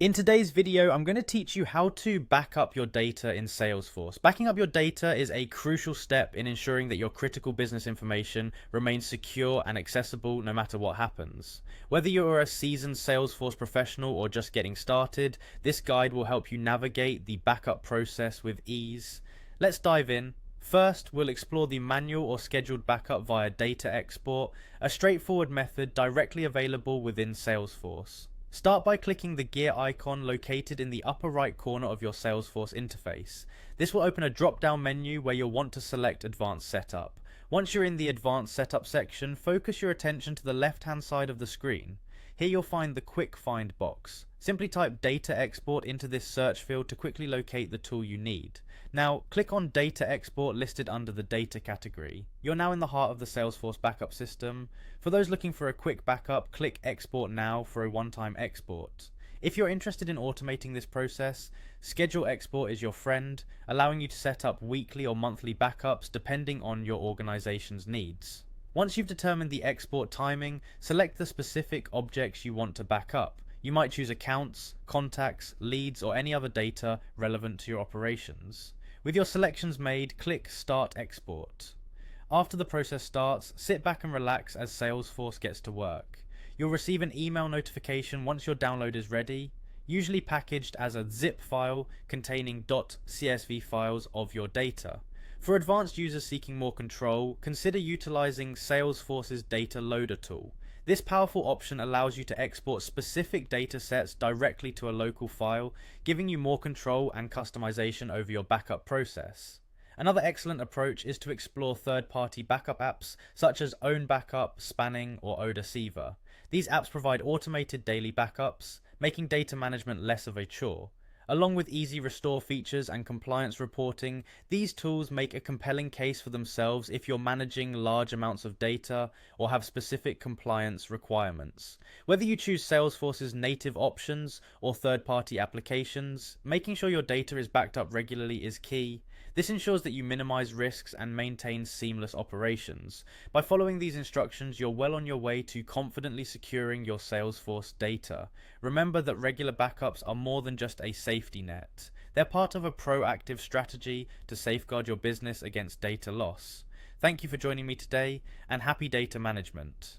In today's video, I'm going to teach you how to back up your data in Salesforce. Backing up your data is a crucial step in ensuring that your critical business information remains secure and accessible no matter what happens. Whether you're a seasoned Salesforce professional or just getting started, this guide will help you navigate the backup process with ease. Let's dive in. First, we'll explore the manual or scheduled backup via data export, a straightforward method directly available within Salesforce. Start by clicking the gear icon located in the upper right corner of your Salesforce interface. This will open a drop-down menu where you'll want to select Advanced Setup. Once you're in the Advanced Setup section, focus your attention to the left-hand side of the screen. Here you'll find the Quick Find box. Simply type Data Export into this search field to quickly locate the tool you need. Now, click on Data Export listed under the Data category. You're now in the heart of the Salesforce backup system. For those looking for a quick backup, click Export Now for a one-time export. If you're interested in automating this process, Schedule Export is your friend, allowing you to set up weekly or monthly backups depending on your organization's needs. Once you've determined the export timing, select the specific objects you want to back up. You might choose accounts, contacts, leads, or any other data relevant to your operations. With your selections made, click Start Export. After the process starts, sit back and relax as Salesforce gets to work. You'll receive an email notification once your download is ready, usually packaged as a zip file containing .csv files of your data. For advanced users seeking more control, consider utilizing Salesforce's Data Loader tool. This powerful option allows you to export specific data sets directly to a local file, giving you more control and customization over your backup process. Another excellent approach is to explore third-party backup apps such as Own Backup, Spanning, or Odaceva. These apps provide automated daily backups, making data management less of a chore. Along with easy restore features and compliance reporting, these tools make a compelling case for themselves if you're managing large amounts of data or have specific compliance requirements. Whether you choose Salesforce's native options or third-party applications, making sure your data is backed up regularly is key. This ensures that you minimize risks and maintain seamless operations. By following these instructions, you're well on your way to confidently securing your Salesforce data. Remember that regular backups are more than just a safety net. They're part of a proactive strategy to safeguard your business against data loss. Thank you for joining me today, and happy data management.